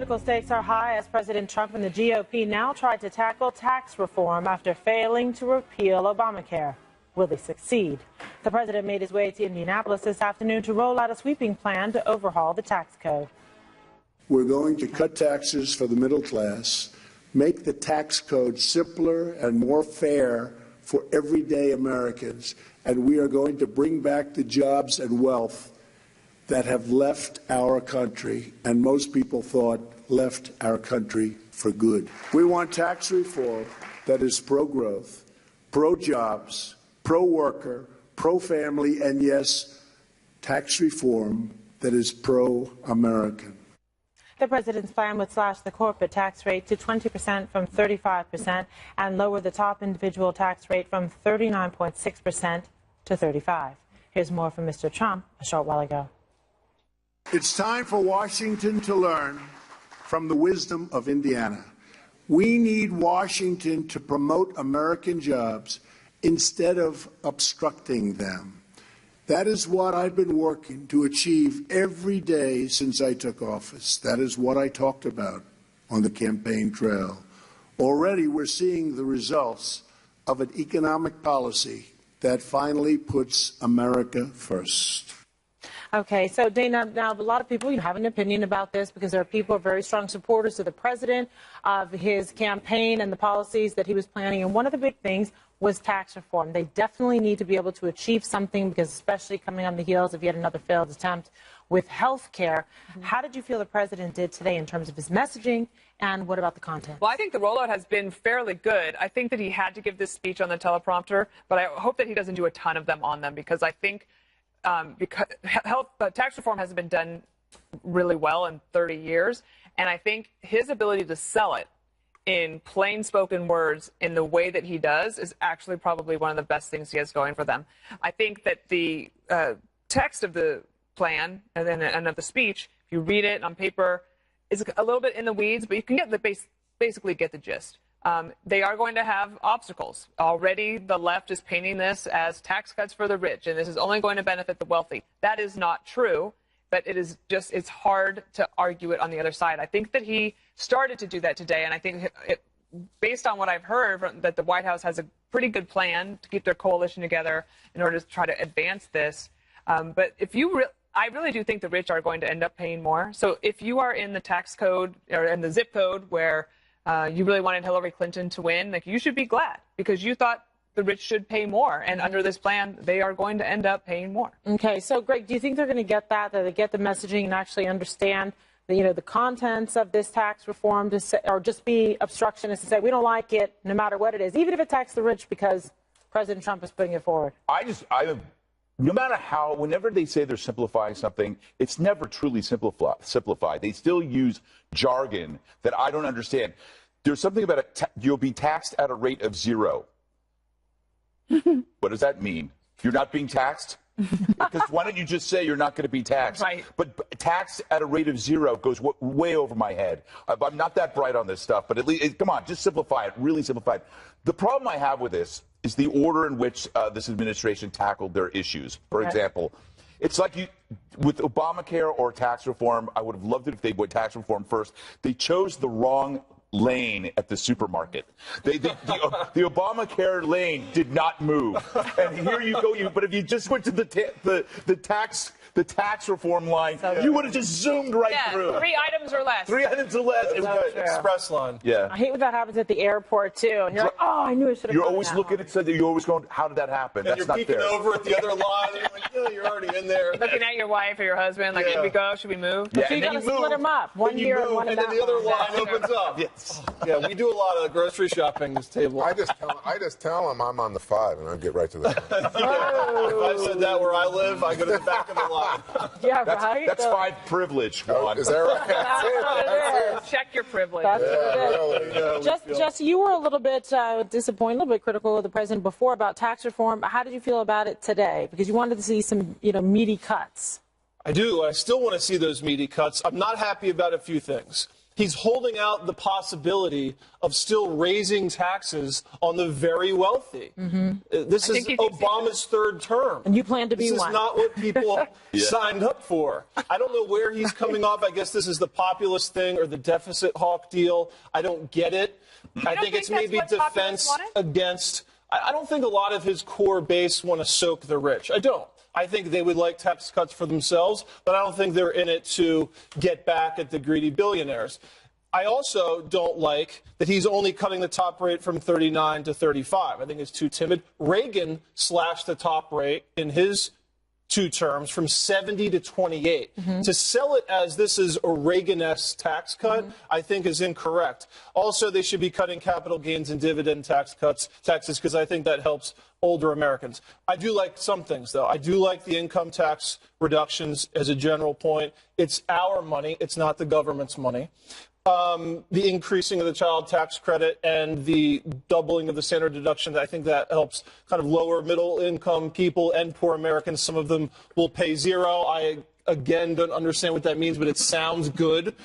Political stakes are high as President Trump and the GOP now try to tackle tax reform after failing to repeal Obamacare. Will they succeed? The president made his way to Indianapolis this afternoon to roll out a sweeping plan to overhaul the tax code. We're going to cut taxes for the middle class, make the tax code simpler and more fair for everyday Americans, and we are going to bring back the jobs and wealth that have left our country, and most people thought left our country for good. We want tax reform that is pro-growth, pro-jobs, pro-worker, pro-family, and yes, tax reform that is pro-American. The president's plan would slash the corporate tax rate to 20% from 35% and lower the top individual tax rate from 39.6% to 35%. Here's more from Mr. Trump a short while ago. It's time for Washington to learn from the wisdom of Indiana. We need Washington to promote American jobs instead of obstructing them. That is what I've been working to achieve every day since I took office. That is what I talked about on the campaign trail. Already we're seeing the results of an economic policy that finally puts America first. Okay, so Dana, now a lot of people have an opinion about this because there are people who are very strong supporters of the president, of his campaign and the policies that he was planning. And one of the big things was tax reform. They definitely need to be able to achieve something because especially coming on the heels of yet another failed attempt with health care. How did you feel the president did today in terms of his messaging, and what about the content? Well, I think the rollout has been fairly good. I think that he had to give this speech on the teleprompter, but I hope that he doesn't do a ton of them on them because I think because tax reform hasn't been done really well in 30 years. And I think his ability to sell it in plain spoken words in the way that he does is actually probably one of the best things he has going for them. I think that the text of the plan and of the speech, if you read it on paper, is a little bit in the weeds, but you can get basically get the gist. They are going to have obstacles. Already the left is painting this as tax cuts for the rich, and this is only going to benefit the wealthy. That is not true, but it's hard to argue it on the other side. I think that he started to do that today, and I think based on what I've heard, that the White House has a pretty good plan to keep their coalition together in order to try to advance this. But I really do think the rich are going to end up paying more. So if you are in the tax code or in the zip code where you really wanted Hillary Clinton to win, like, you should be glad because you thought the rich should pay more. And under this plan, they are going to end up paying more. Okay, so Greg, do you think they're going to get that they get the messaging and actually understand the contents of this tax reform, or just be obstructionists and say, we don't like it no matter what it is, even if it attacks the rich because President Trump is putting it forward? No matter how, whenever they say they're simplifying something, it's never truly simplified. They still use jargon that I don't understand. There's something about you'll be taxed at a rate of 0. What does that mean? You're not being taxed? Because why don't you just say you're not going to be taxed? Right. But taxed at a rate of 0 goes way over my head. I'm not that bright on this stuff, but at least, come on, just simplify it, really simplify it. The problem I have with this is the order in which this administration tackled their issues. For example, it's like with Obamacare or tax reform, I would have loved it if they would tax reform first. They chose the wrong lane at the supermarket. The Obamacare lane did not move. And here you go. But if you just went to the tax reform line, you would have just zoomed right through. 3 items or less. 3 items or less. Express line. Yeah. I hate when that happens at the airport too. And you're like, oh, I knew I should have. You're always looking at something. You're always going, how did that happen? And That's not fair. you're peeking over at the other line. And you're like, yeah, you're already in there. Looking at your wife or your husband, like, should we go? Should we move? Yeah, so you got to split them up. One here and one in that. And then the other line opens up. Yes. Yeah, we do a lot of grocery shopping this table. I just tell them I'm on the 5, and I'll get right to that. If I said that where I live, I go to the back of the line. Yeah, that's 5 privilege, Juan. Is that right? That's what it is. Check your privilege. That's what it is. Jesse, you were a little bit disappointed, a little bit critical of the president before about tax reform. How did you feel about it today? Because you wanted to see some, meaty cuts. I do. I still want to see those meaty cuts. I'm not happy about a few things. he's holding out the possibility of still raising taxes on the very wealthy. This is Obama's third term. And you plan to be one. This is not what people signed up for. I don't know where he's coming off. I guess this is the populist thing or the deficit hawk deal. I don't get it. I think it's maybe defense against. I don't think a lot of his core base want to soak the rich. I don't. I think they would like tax cuts for themselves, but I don't think they're in it to get back at the greedy billionaires. I also don't like that he's only cutting the top rate from 39 to 35. I think it's too timid. Reagan slashed the top rate in his 2 terms from 70 to 28. To sell it as this is a Reagan-esque tax cut, I think is incorrect. Also, they should be cutting capital gains and dividend taxes because I think that helps older Americans. I do like some things, though. I do like the income tax reductions as a general point. It's our money. It's not the government's money. The increasing of the child tax credit and the doubling of the standard deduction, I think that helps kind of lower middle income people and poor Americans. Some of them will pay 0. I, again, don't understand what that means, but it sounds good.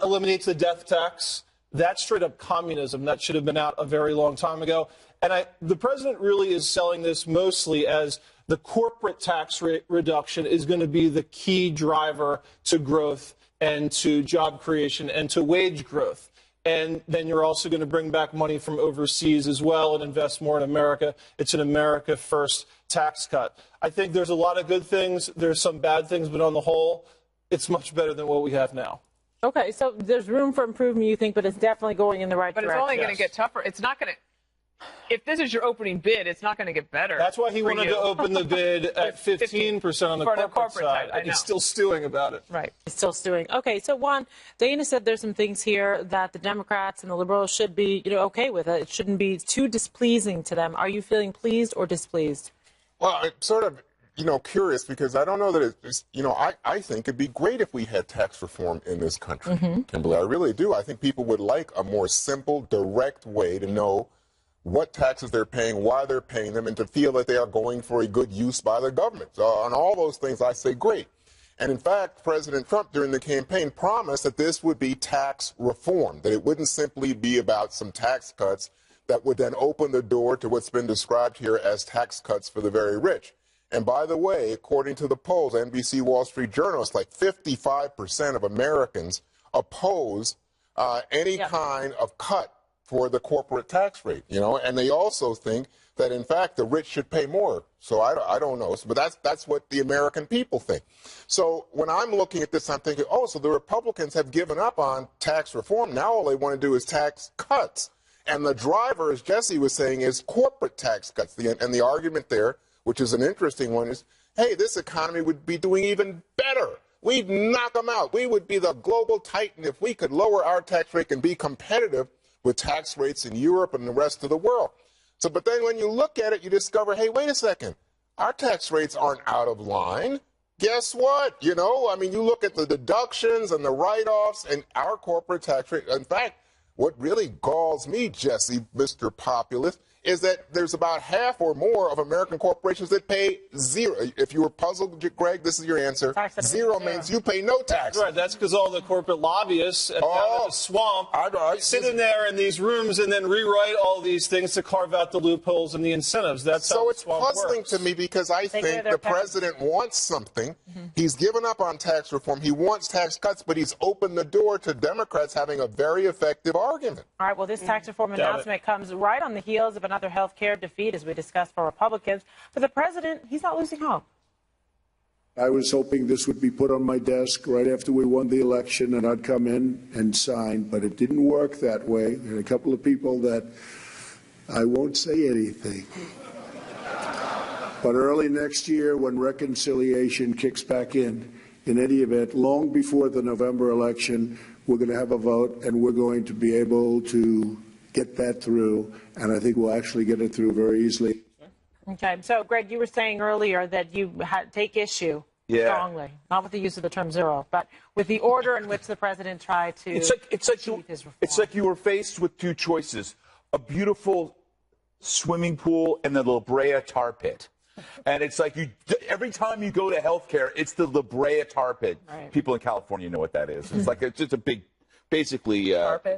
Eliminates the death tax. That's straight up communism. That should have been out a very long time ago. And the president really is selling this mostly as the corporate tax rate reduction is going to be the key driver to growth and to job creation and to wage growth. And then you're also going to bring back money from overseas as well and invest more in America. It's an America first tax cut. I think there's a lot of good things. There's some bad things, but on the whole, it's much better than what we have now. Okay, so there's room for improvement, you think, but it's definitely going in the right direction. But it's only going to get tougher. It's not going to. If this is your opening bid, it's not going to get better. That's why he wanted to open the bid at 15% on the corporate side. And he's still stewing about it. Right. He's still stewing. Okay, so Juan, Dana said there's some things here that the Democrats and the liberals should be, okay with it. It shouldn't be too displeasing to them. Are you feeling pleased or displeased? Well, I'm sort of, curious because I don't know that it's, I think it'd be great if we had tax reform in this country, Kimberly. I really do. I think people would like a more simple, direct way to know what taxes they're paying, why they're paying them, and to feel that they are going for a good use by the government. So on all those things, I say great. And in fact, President Trump during the campaign promised that this would be tax reform, that it wouldn't simply be about some tax cuts that would then open the door to what's been described here as tax cuts for the very rich. And by the way, according to the polls, NBC Wall Street Journal, it's like 55% of Americans oppose any kind of cut for the corporate tax rate, and they also think that, in fact, the rich should pay more. So I don't know, but that's what the American people think. So when I'm looking at this, I'm thinking, oh, so the Republicans have given up on tax reform. Now all they want to do is tax cuts. And the driver, as Jesse was saying, is corporate tax cuts. And the argument there, which is an interesting one, is, hey, this economy would be doing even better. We'd knock them out. We would be the global titan if we could lower our tax rate and be competitive with tax rates in Europe and the rest of the world. So, but then when you look at it, you discover, hey, wait a second, our tax rates aren't out of line. Guess what? You look at the deductions and the write-offs and our corporate tax rate. In fact, what really galls me, Jesse, Mr. Populist, is that there's about half or more of American corporations that pay 0. If you were puzzled, Greg, this is your answer. 0 means you pay no tax. Right, that's because all the corporate lobbyists at the swamp sit in there in these rooms and then rewrite all these things to carve out the loopholes and the incentives. That's how it's puzzling to me because I think the president wants something. He's given up on tax reform. He wants tax cuts, but he's opened the door to Democrats having a very effective argument. All right, well, this tax reform announcement comes right on the heels of another health care defeat, as we discussed, for Republicans. But the president, he's not losing hope. I was hoping this would be put on my desk right after we won the election and I'd come in and sign, but it didn't work that way. There are a couple of people that I won't say anything. But early next year, when reconciliation kicks back in any event, long before the November election, we're going to have a vote and we're going to be able to get that through, and I think we'll actually get it through very easily. Okay, so Greg, you were saying earlier that you take issue strongly, not with the use of the term 0, but with the order in which the president tried to achieve his reform. It's like you were faced with 2 choices, a beautiful swimming pool and the La Brea tar pit. And it's like every time you go to healthcare, it's the La Brea tar pit. Right. People in California know what that is. It's like it's just a big basically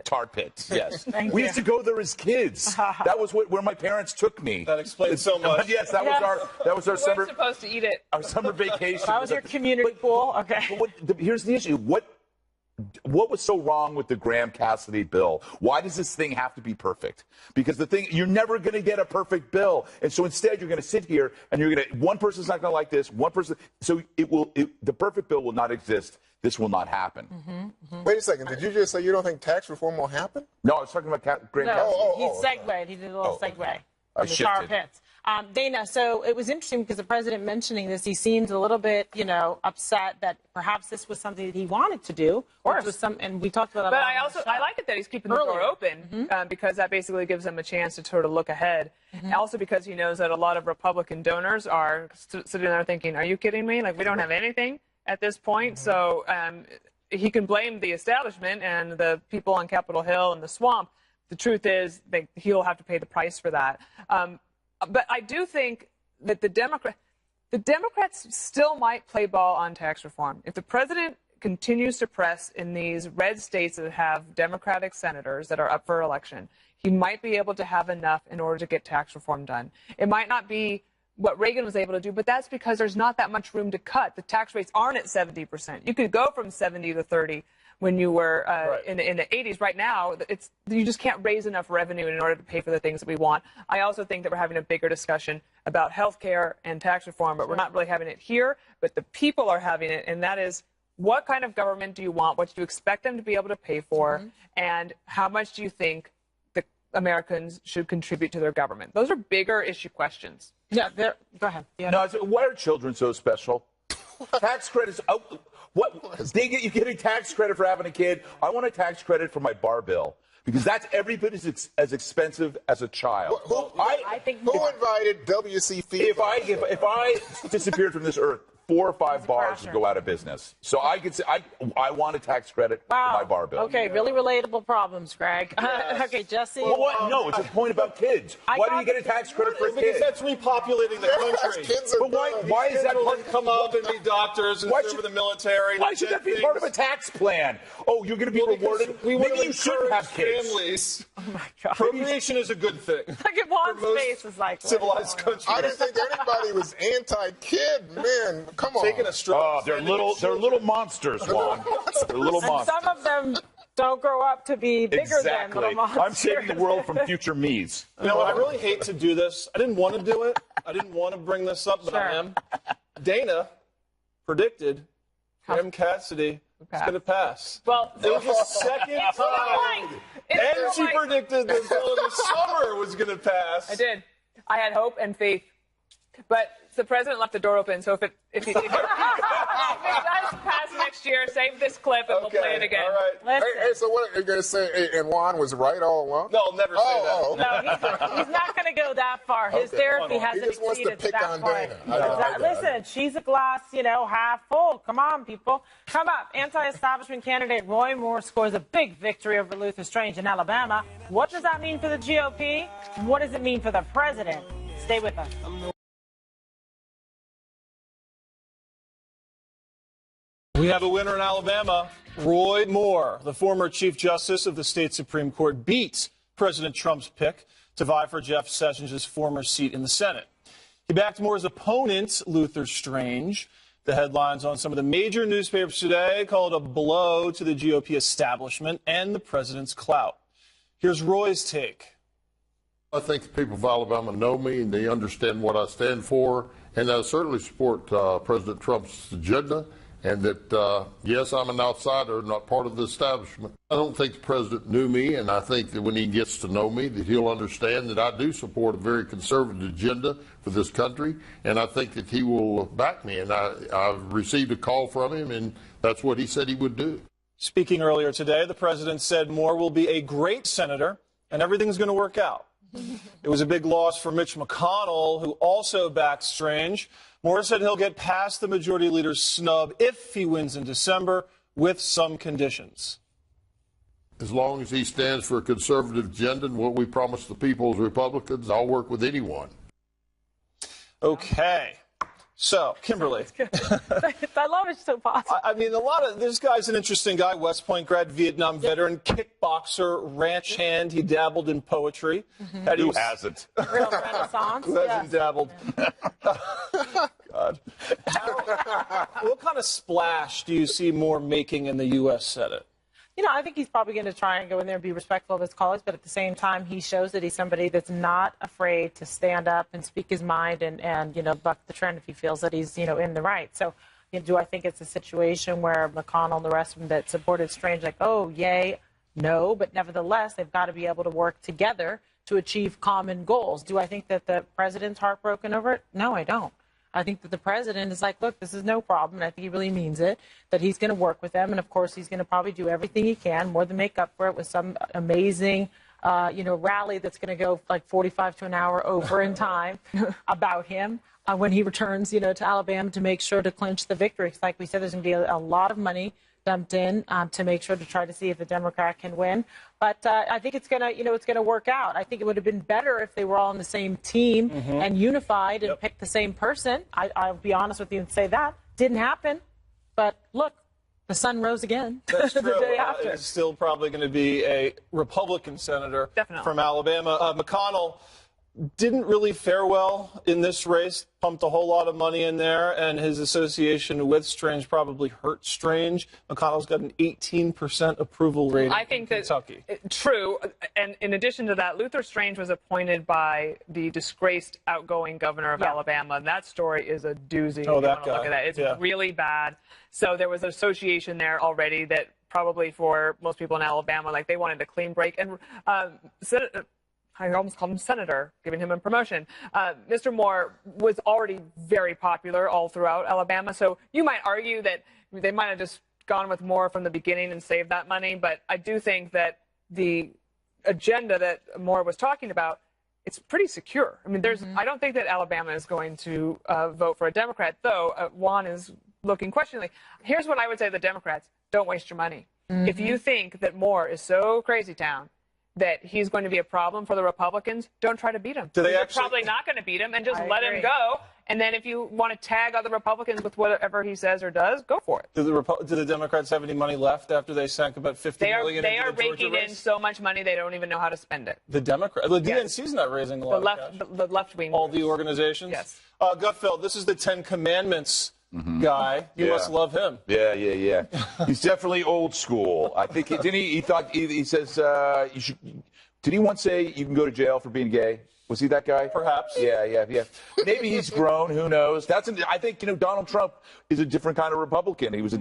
tar pits. Yes, we used to go there as kids. That was where my parents took me. That explains so much. Yes, that was our We summer. weren't supposed to eat it. Our summer vacation. That was your community pool. Okay. Here's the issue. What was so wrong with the Graham-Cassidy bill? Why does this thing have to be perfect? Because you're never going to get a perfect bill. And so instead, you're going to sit here and one person's not going to like this, one person. So the perfect bill will not exist. This will not happen. Wait a second. Did you just say you don't think tax reform will happen? No, I was talking about Graham-Cassidy. No, he segued. He did a little segue from the tar pits. Dana, so it was interesting because the president mentioning this, he seemed a little bit, upset that perhaps this was something that he wanted to do. Or was and we talked about that. But I like it that he's keeping the door open because that basically gives him a chance to sort of look ahead. Also because he knows that a lot of Republican donors are sitting there thinking, are you kidding me? Like, we don't have anything at this point. So he can blame the establishment and the people on Capitol Hill and the swamp. The truth is he'll have to pay the price for that. But I do think that the Democrats still might play ball on tax reform. If the president continues to press in these red states that have Democratic senators that are up for election, he might be able to have enough in order to get tax reform done. It might not be what Reagan was able to do, but that's because there's not that much room to cut. The tax rates aren't at 70%. You could go from 70 to 30 when you were in the 80s. Right now, you just can't raise enough revenue in order to pay for the things that we want. I also think that we're having a bigger discussion about health care and tax reform, but we're not really having it here. But the people are having it, and that is, what kind of government do you want? What do you expect them to be able to pay for? And how much do you think the Americans should contribute to their government? Those are bigger issue questions. Yeah, go ahead. No, why are children so special? Tax credits. You get a tax credit for having a kid. I want a tax credit for my bar bill because that's every bit as expensive as a child. Who invited W.C. Fields? If I disappeared from this earth, 4 or 5 bars would go out of business. So I could say I want a tax credit for my bar bill. Okay, really relatable problems, Greg. Okay, Jesse. Well, what? No, it's a point about kids. Why do you get a tax credit for a kid? Because that's repopulating the country. But why is that part? Come up and be doctors and serve in the military. Why should that be part of a tax plan? Oh, you're going to be rewarded? Maybe you shouldn't have kids. Families. Oh my God. Appropriation is a good thing. Look at Juan's face. Is like civilized countries. I didn't think anybody was anti-kid, man. Come on. Taking a straw. They're little monsters, Juan. They're little monsters. Some of them don't grow up to be bigger than little monsters. I'm saving the world from future me's. You know, I really hate to do this. I didn't want to do it. I didn't want to bring this up, but I am. Dana predicted Graham-Cassidy is going to pass. Well, it was the second time. And she predicted that bill in the summer was going to pass. I did. I had hope and faith. But the president left the door open, so if it does pass next year, save this clip and we'll play it again. All right. Hey, so what are you going to say? And Juan was right all along? No, I'll never say that. No, he's not going to go that far. His therapy hasn't exceeded to that point. Listen, she's a glass, half full. Come on, people. Come up. Anti-establishment candidate Roy Moore scores a big victory over Luther Strange in Alabama. What does that mean for the GOP? What does it mean for the president? Stay with us. We have a winner in Alabama. Roy Moore, the former Chief Justice of the state Supreme Court, beat President Trump's pick to vie for Jeff Sessions' former seat in the Senate. He backed Moore's opponent, Luther Strange. The headlines on some of the major newspapers today called a blow to the GOP establishment and the president's clout. Here's Roy's take. I think the people of Alabama know me and they understand what I stand for, and I certainly support President Trump's agenda. And that, yes, I'm an outsider, not part of the establishment. I don't think the president knew me, and I think that when he gets to know me, that he'll understand that I do support a very conservative agenda for this country, and I think that he will back me. And I've received a call from him, and that's what he said he would do. Speaking earlier today, the president said Moore will be a great senator, and everything's going to work out. It was a big loss for Mitch McConnell, who also backed Strange. Moore said he'll get past the majority leader's snub if he wins in December, with some conditions. As long as he stands for a conservative agenda and what we promised the people as Republicans, I'll work with anyone. Okay. So, Kimberly. I love it. so positive. I mean, this guy's an interesting guy. West Point grad, Vietnam veteran, kickboxer, ranch hand. He dabbled in poetry. Who hasn't? Real renaissance. Who hasn't dabbled? God. What kind of splash do you see Moore making in the U.S. Senate? I think he's probably going to try and go in there and be respectful of his colleagues, but at the same time, he shows that he's somebody that's not afraid to stand up and speak his mind and buck the trend if he feels that he's, in the right. So, do I think it's a situation where McConnell and the rest of them that supported Strange, like, oh, yay, no, but nevertheless, they've got to be able to work together to achieve common goals. Do I think that the president's heartbroken over it? No, I don't. I think that the president is like, look, this is no problem, and I think he really means it, that he's going to work with them, and of course he's going to probably do everything he can, more than make up for it with some amazing, rally that's going to go like 45 to an hour over in time about him when he returns, to Alabama to make sure to clinch the victory. Because like we said, there's going to be a lot of money dumped in to make sure to try to see if the Democrat can win. But I think it's gonna, it's gonna work out. I think it would have been better if they were all on the same team and unified and picked the same person. I'll be honest with you and say that didn't happen. But look, the sun rose again. That's true. The day after. It's still probably going to be a Republican senator from Alabama. McConnell didn't really fare well in this race, pumped a whole lot of money in there, and his association with Strange probably hurt Strange. McConnell's got an 18% approval rating in Kentucky. True. And in addition to that, Luther Strange was appointed by the disgraced outgoing governor of Alabama. And that story is a doozy. Oh, that guy. Look at that. It's really bad. So there was an association there already that probably for most people in Alabama, like they wanted a clean break. And I almost called him senator, giving him a promotion. Mr. Moore was already very popular all throughout Alabama. So you might argue that they might have just gone with Moore from the beginning and saved that money. But I do think that the agenda that Moore was talking about, it's pretty secure. I mean, I don't think that Alabama is going to vote for a Democrat, though Juan is looking questioningly. Here's what I would say to the Democrats. Don't waste your money. If you think that Moore is so crazy town that he's going to be a problem for the Republicans, don't try to beat him. They're probably not going to beat him, and just let him go. And then if you want to tag other Republicans with whatever he says or does, go for it. Do the Democrats have any money left after they sank about $50 million They are into the Georgia raking race? in so much money they don't even know how to spend it. The DNC's not raising a lot of cash. The left-wing. All the organizations? Yes. Gutfeld, this is the Ten Commandments guy. You must love him. Yeah. He's definitely old school. I think he says you should. Did he once say you can go to jail for being gay? Was he that guy? Perhaps. Yeah. Maybe he's grown. Who knows? I think Donald Trump is a different kind of Republican. He was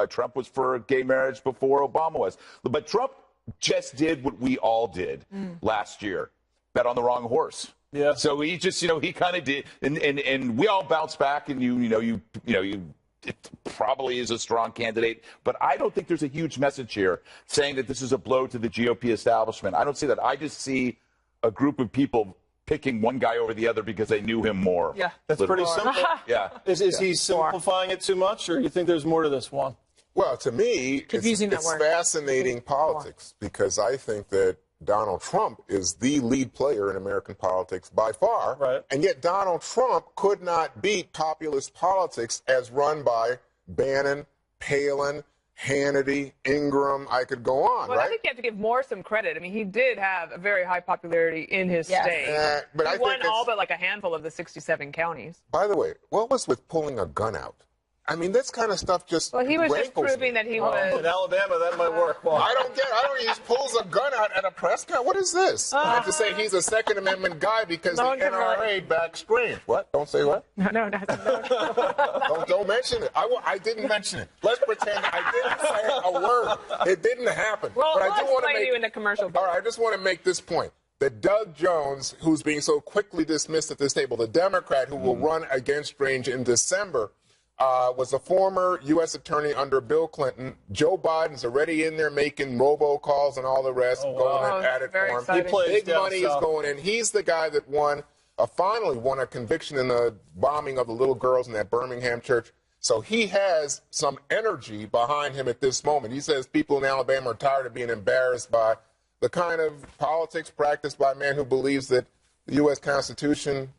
Trump was for gay marriage before Obama was, but Trump just did what we all did last year: bet on the wrong horse. Yeah. So he just, he kind of did, and we all bounced back, and it probably is a strong candidate, but I don't think there's a huge message here saying that this is a blow to the GOP establishment. I don't see that. I just see a group of people picking one guy over the other because they knew him more. Yeah, that's pretty simple. Yeah. Is he simplifying it too much, or do you think there's more to this one? Well, to me, it's fascinating politics because I think that Donald Trump is the lead player in American politics by far. Right. And yet Donald Trump could not beat populist politics as run by Bannon, Palin, Hannity, Ingram. I could go on, well, right? I think you have to give Moore some credit. I mean, he did have a very high popularity in his state. But he won all but like a handful of the 67 counties. By the way, what was with pulling a gun out? I mean, this kind of stuff just Well, he was just rankles proving me. that he was. In Alabama, that might work. Well, I don't. He just pulls a gun out at a press con. What is this? I have to say he's a Second Amendment guy because the NRA backs Strange. What? Don't say what? No. Don't mention it. I didn't mention it. Let's pretend I didn't say a word. It didn't happen. Well, but we'll I do want to explain make you in the commercial. All right, I just want to make this point. That Doug Jones, who's being so quickly dismissed at this table, the Democrat who will run against Strange in December, was a former U.S. attorney under Bill Clinton. Joe Biden's already in there making robocalls and all the rest, going at it for him. Big money is going in. He's the guy that finally won a conviction in the bombing of the little girls in that Birmingham church. So he has some energy behind him at this moment. He says people in Alabama are tired of being embarrassed by the kind of politics practiced by a man who believes that the U.S. Constitution,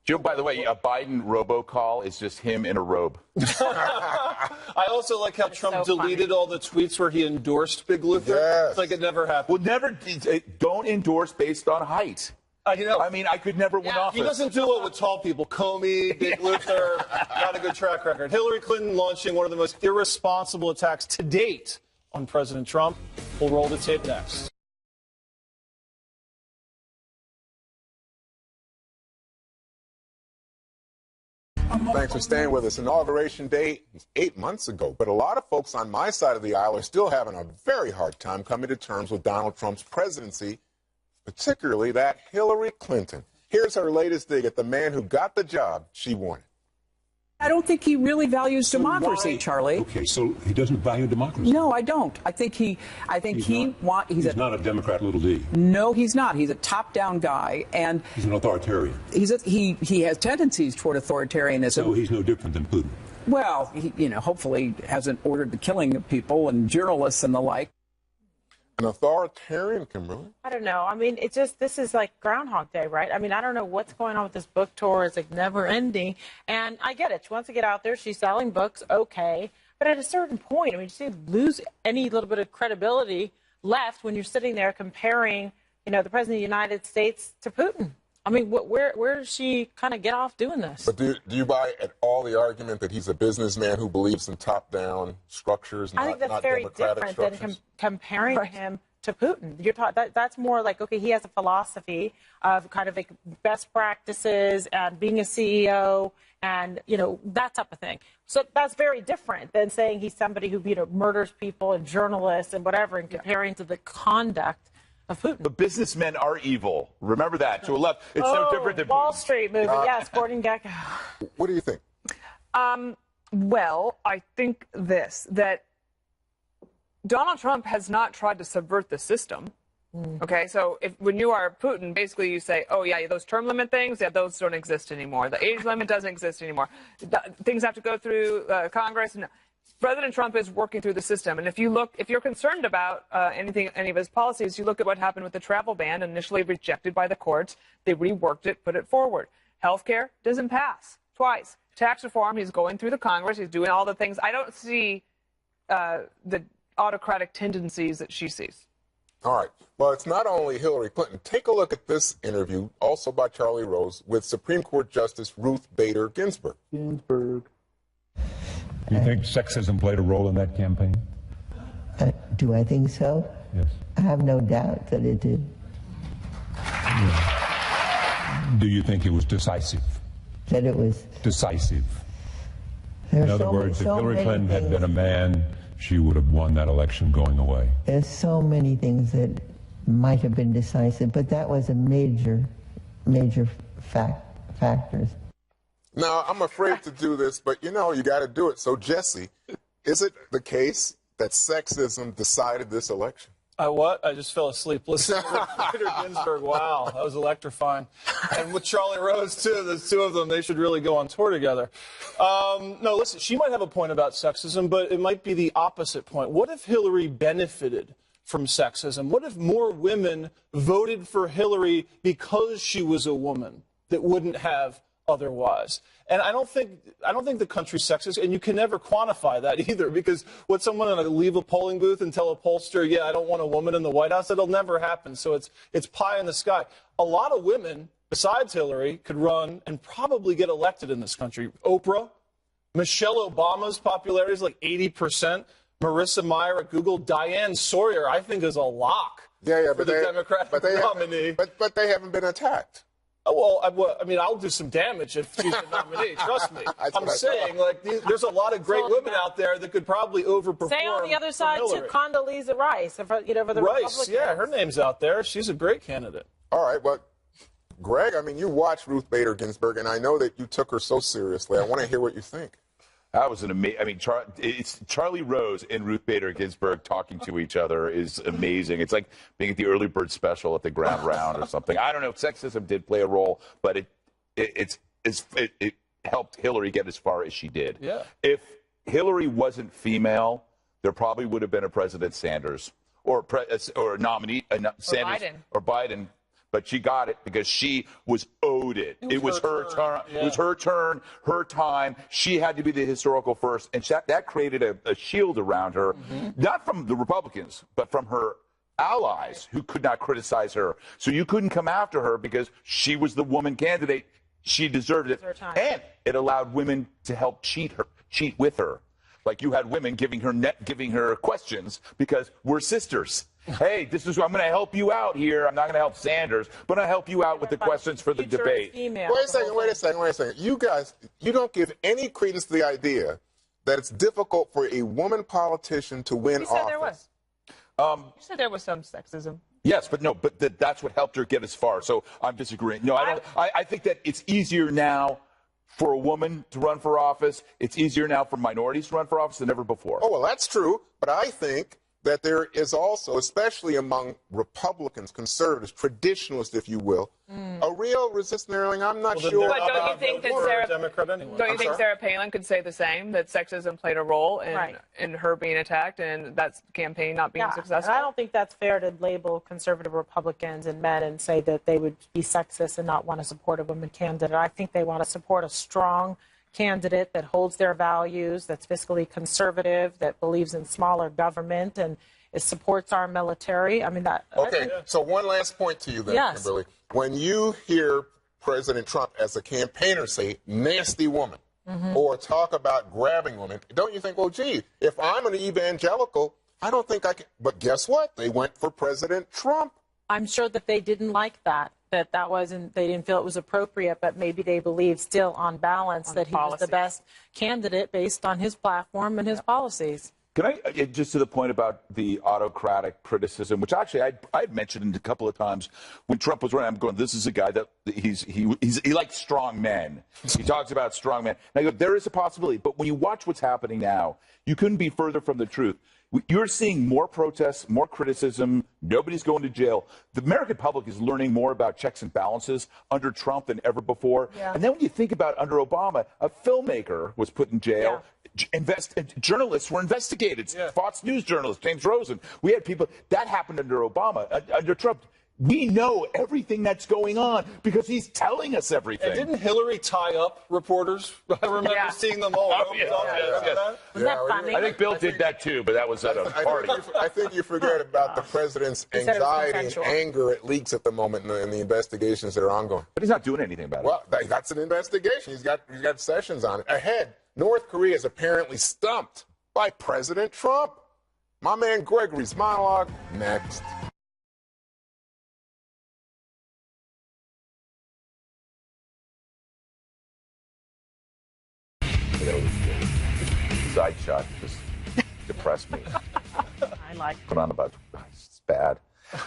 Joe, by the way, a Biden robocall is just him in a robe. I also like how Trump so deleted all the tweets where he endorsed Big Luther. Yes. It's like it never happened. Well, don't endorse based on height. You know, I mean, I could never win office. he doesn't do it with tall people. Comey, Big Luther, not a good track record. Hillary Clinton launching one of the most irresponsible attacks to date on President Trump. We'll roll the tape next. Thanks for staying with us. Inauguration Day was 8 months ago, but a lot of folks on my side of the aisle are still having a very hard time coming to terms with Donald Trump's presidency, particularly that Hillary Clinton. Here's her latest dig at the man who got the job she wanted. I don't think he really values democracy, Charlie. Okay, so he doesn't value democracy. No, I don't. I think he's not a Democrat, little d. No, he's not. He's a top-down guy, and He's an authoritarian. he has tendencies toward authoritarianism. So he's no different than Putin. Well, he, hopefully hasn't ordered the killing of people and journalists and the like. An authoritarian, Kimberly? I don't know. I mean, this is like Groundhog Day, right? I mean, I don't know what's going on with this book tour. It's like never ending. And I get it. She wants to get out there. She's selling books. Okay. But at a certain point, I mean, you lose any little bit of credibility left when you're sitting there comparing, the President of the United States to Putin. I mean, where does she kind of get off doing this? But do you buy at all the argument that he's a businessman who believes in top-down structures, I think that's very different than comparing him to Putin. That's more like, okay, he has a philosophy of kind of like best practices and being a CEO and, that type of thing. So that's very different than saying he's somebody who, murders people and journalists and whatever and comparing to the conduct of Putin. The businessmen are evil. Remember that. To a left, it's no different than Wall Putin. Street movie, yes, Gordon Gekko. What do you think? Well, I think that Donald Trump has not tried to subvert the system. Okay, so when you are Putin, basically you say, oh, yeah, those term limit things, yeah, those don't exist anymore. The age limit doesn't exist anymore. Things have to go through Congress. No. President Trump is working through the system. And if you're concerned about any of his policies, you look at what happened with the travel ban, initially rejected by the courts. They reworked it, put it forward. Healthcare doesn't pass twice. Tax reform, he's going through the Congress. He's doing all the things. I don't see the autocratic tendencies that she sees. All right. Well, it's not only Hillary Clinton. Take a look at this interview, also by Charlie Rose, with Supreme Court Justice Ruth Bader Ginsburg. Do you think sexism played a role in that campaign? Do I think so? Yes. I have no doubt that it did. Yeah. Do you think it was decisive? That it was decisive. In other words, if Hillary Clinton had been a man, she would have won that election going away. There's so many things that might have been decisive, but that was a major factors. Now, I'm afraid to do this, but you got to do it. So, Jesse, is it the case that sexism decided this election? What? I just fell asleep listening to Peter Ginsburg. Wow, that was electrifying. And with Charlie Rose, too. There's two of them. They should really go on tour together. No, listen, she might have a point about sexism, but it might be the opposite point. What if Hillary benefited from sexism? What if more women voted for Hillary because she was a woman that wouldn't have otherwise? And I don't think the country's sexist, and you can never quantify that either, because would someone leave a polling booth and tell a pollster, yeah, I don't want a woman in the White House? That'll never happen. So it's pie in the sky. A lot of women, besides Hillary, could run and probably get elected in this country. Oprah, Michelle Obama's popularity is like 80%. Marissa Mayer at Google, Diane Sawyer, I think, is a lock for the Democratic nominee. But they haven't been attacked. Well, I mean, I'll do some damage if she's the nominee. Trust me. I'm saying, there's a lot of great women out there that could probably overperform. Say on the other side to Condoleezza Rice, for the Rice, yeah, her name's out there. She's a great candidate. All right, but Greg, I mean, you watched Ruth Bader Ginsburg, and I know that you took her so seriously. I want to hear what you think. That was an amazing. I mean, it's Charlie Rose and Ruth Bader Ginsburg talking to each other is amazing. It's like being at the early bird special at the Grand Round or something. I don't know. Sexism did play a role, but it helped Hillary get as far as she did. Yeah. If Hillary wasn't female, there probably would have been a President Sanders or nominee Sanders Biden. or Biden. but she got it because she was owed it. It was her turn. Yeah. It was her turn, her time. She had to be the historical first, and that created a shield around her, not from the Republicans, but from her allies who could not criticize her. So you couldn't come after her because she was the woman candidate. She deserved it, and it allowed women to help cheat with her. Like you had women giving her questions because we're sisters. Hey, this is I'm going to help you out here. I'm not going to help Sanders, but I'm going to help you out with the questions for the debate. Wait a second. You guys, you don't give any credence to the idea that it's difficult for a woman politician to win office. You said there was. You said there was some sexism. Yes, but no, but that's what helped her get as far. So I'm disagreeing. No, I don't. I think that it's easier now for a woman to run for office. It's easier now for minorities to run for office than ever before. Oh, well, that's true. But I think that there is also, especially among Republicans, conservatives, traditionalists, if you will, a real resistance. I'm not sure. But don't you think that Sarah Palin could say the same, that sexism played a role in her being attacked and that campaign not being successful? And I don't think that's fair to label conservative Republicans and men and say that they would be sexist and not want to support a woman candidate. I think they want to support a strong candidate that holds their values, that's fiscally conservative, that believes in smaller government and supports our military. I mean, that. Okay, so one last point to you then, Kimberly. When you hear President Trump as a campaigner say nasty woman or talk about grabbing women, don't you think, well, gee, if I'm an evangelical, I don't think I can. But guess what? They went for President Trump. I'm sure that they didn't like that. They didn't feel it was appropriate, but maybe they believe still on balance that he was the best candidate based on his platform and his policies. Can I, just to the point about the autocratic criticism, which actually I had mentioned a couple of times when Trump was running, I'm going, this is a guy that he likes strong men. He talks about strong men. And I go, there is a possibility, but when you watch what's happening now, you couldn't be further from the truth. You're seeing more protests, more criticism. Nobody's going to jail. The American public is learning more about checks and balances under Trump than ever before. Yeah. And then when you think about under Obama, a filmmaker was put in jail. Yeah. Journalists were investigated. Yeah. Fox News journalist, James Rosen. We had people. That happened under Obama. Under Trump, we know everything that's going on because he's telling us everything. And didn't Hillary tie up reporters? I remember seeing them all. Wasn't that funny? I think Bill did that too, but that was at a party. I think you forget about the president's anxiety and anger at leaks at the moment in the investigations that are ongoing. But he's not doing anything about it. Well, that's an investigation. He's got sessions on it. Ahead, North Korea is apparently stumped by President Trump. My man Gregory's monologue next. Side shot just depressed me. I like put on about it's bad.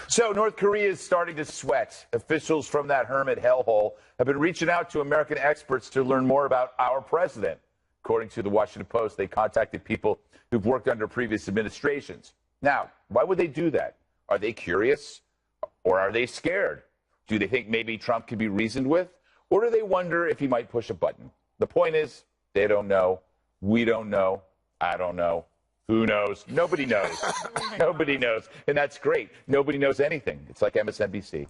So North Korea is starting to sweat. Officials from that hermit hellhole have been reaching out to American experts to learn more about our president. According to the Washington Post, they contacted people who've worked under previous administrations. Now, why would they do that? Are they curious or are they scared? Do they think maybe Trump can be reasoned with? Or do they wonder if he might push a button? The point is, they don't know. We don't know. I don't know. Who knows? Nobody knows. Nobody knows. And that's great. Nobody knows anything. It's like MSNBC.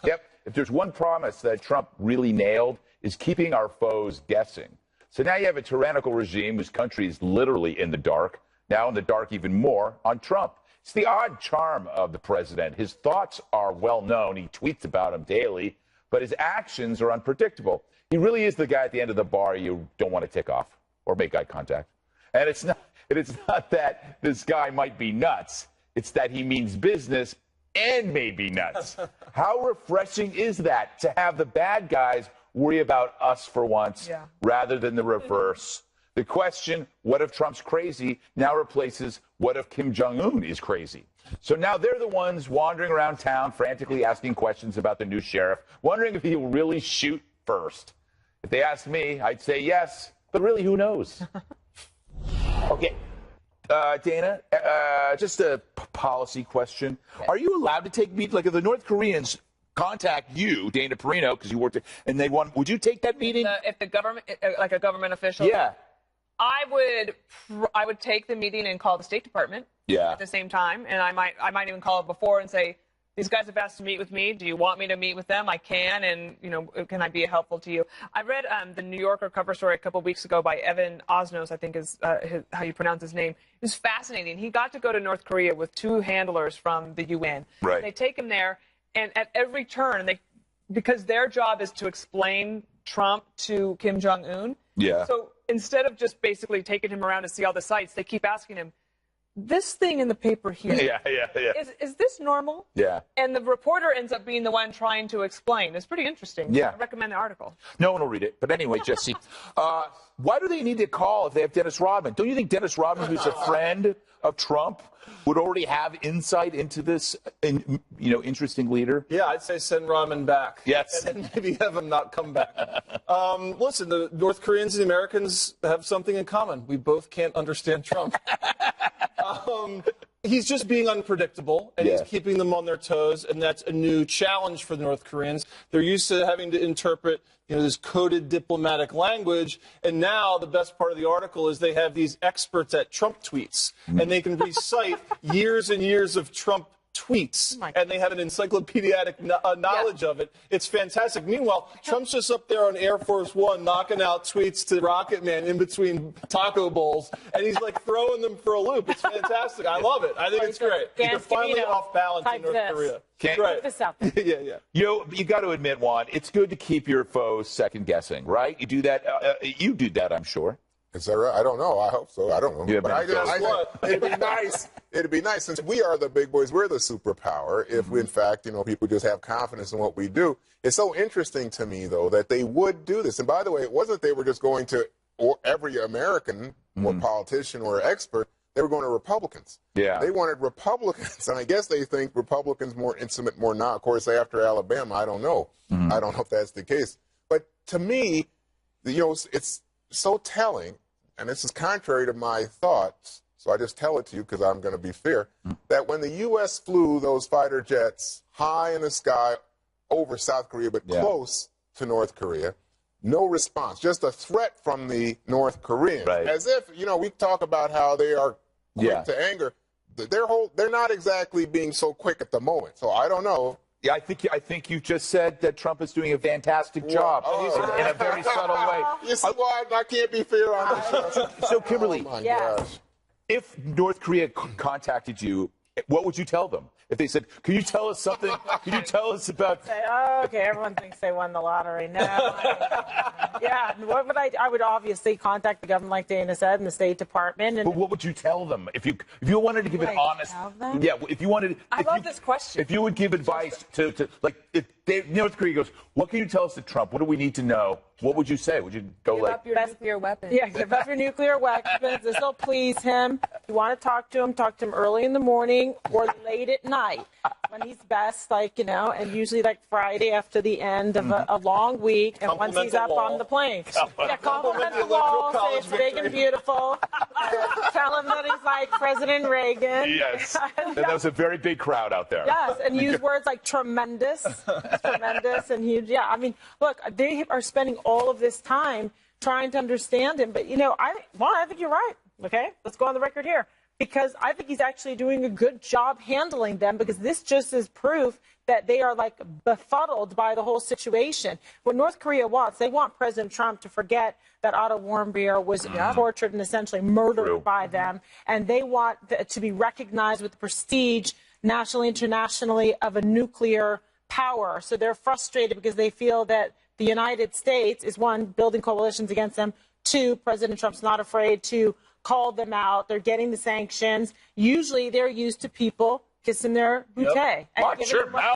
Yep. If there's one promise that Trump really nailed, is keeping our foes guessing. So now you have a tyrannical regime whose country is literally in the dark, now in the dark even more, on Trump. It's the odd charm of the president. His thoughts are well known. He tweets about them daily, but his actions are unpredictable. He really is the guy at the end of the bar you don't want to tick off or make eye contact. And it's not that this guy might be nuts. It's that he means business and may be nuts. How refreshing is that to have the bad guys worry about us for once rather than the reverse? The question, what if Trump's crazy, now replaces what if Kim Jong-un is crazy? So now they're the ones wandering around town frantically asking questions about the new sheriff, wondering if he will really shoot first. If they asked me, I'd say yes, but really, who knows? Okay, Dana, just a policy question. Are you allowed to take meetings? Like if the North Koreans contact you, Dana Perino, because you worked, and they want, would you take that meeting? If the government, like a government official? Yeah. I would take the meeting and call the State Department at the same time, and I might even call it before and say, these guys have asked to meet with me. Do you want me to meet with them? I can, and can I be helpful to you? I read the New Yorker cover story a couple weeks ago by Evan Osnos, I think is how you pronounce his name. It was fascinating. He got to go to North Korea with 2 handlers from the UN. Right. They take him there, and at every turn, because their job is to explain Trump to Kim Jong-un. Yeah. So instead of just basically taking him around to see all the sites, they keep asking him, this thing in the paper here, is this normal? Yeah. And the reporter ends up being the one trying to explain. It's pretty interesting. Yeah. I recommend the article. No one will read it. But anyway, Jesse, why do they need to call if they have Dennis Rodman? Don't you think Dennis Rodman, who's a friend of Trump, would already have insight into this, interesting leader? Yeah, I'd say send Rodman back. Yes. And then maybe have him not come back. Listen, the North Koreans and the Americans have something in common. We both can't understand Trump. He's just being unpredictable, and he's keeping them on their toes, and that's a new challenge for the North Koreans. They're used to having to interpret, this coded diplomatic language, and now the best part of the article is they have these experts at Trump tweets, and they can recite years and years of Trump tweets, and they have an encyclopedic knowledge of it. It's fantastic. Meanwhile, Trump's just up there on Air Force One knocking out tweets to Rocket Man in between taco bowls, and he's like throwing them for a loop. It's fantastic. I love it. I think it's great. They're finally off balance in North Korea. Right. This out. Yeah. You got to admit, Juan, it's good to keep your foes second guessing, right? You do that. You do that, I'm sure. Is that right? I don't know. I hope so. I don't know. Yeah, but it'd be nice. It'd be nice since we are the big boys. We're the superpower. If we, in fact, people just have confidence in what we do. It's so interesting to me, though, that they would do this. And by the way, it wasn't they were just going to every American or politician or expert. They were going to Republicans. Yeah. They wanted Republicans. And I guess they think Republicans more intimate, more now. Of course, after Alabama, I don't know. I don't know if that's the case. But to me, it's so telling. And this is contrary to my thoughts, so I just tell it to you because I'm going to be fair, that when the U.S. flew those fighter jets high in the sky over South Korea, but close to North Korea, no response, just a threat from the North Koreans. Right. As if, we talk about how they are quick to anger. They're not exactly being so quick at the moment, so I don't know. Yeah, I think you just said that Trump is doing a fantastic job in a very subtle way. You see why I can't be fair on this? So, Kimberly, gosh. If North Korea contacted you, what would you tell them? If they said, can you tell us something? Can you tell us about... Say, okay, everyone thinks they won the lottery. No. What would I would obviously contact the government, like Dana said, and the State Department. And but what would you tell them? If you wanted to give an honest... Yeah, if you wanted... I love this question. If you would give advice to if North Korea goes, what can you tell us to Trump? What do we need to know? What would you say? Would you go give up your nuclear weapons? Yeah, give up your nuclear weapons. This will please him. If you want to talk to him early in the morning or late at night when he's best, and usually Friday after the end of a long week and once he's up on the plane. Compliment the wall, say it's big and beautiful. Tell him that he's like President Reagan. Yes. And that was a very big crowd out there. Yes, and use words like tremendous and huge. Yeah, I mean, look, they are spending all of this time trying to understand him. But, I think you're right. Okay, let's go on the record here. Because I think he's actually doing a good job handling them, because this just is proof that they are befuddled by the whole situation. What North Korea wants, they want President Trump to forget that Otto Warmbier was tortured and essentially murdered by them. And they want to be recognized with the prestige nationally, internationally of a nuclear power. So they're frustrated because they feel that the United States is, one, building coalitions against them. Two, President Trump's not afraid to call them out. They're getting the sanctions. Usually they're used to people kissing their bouquet. Watch your mouth.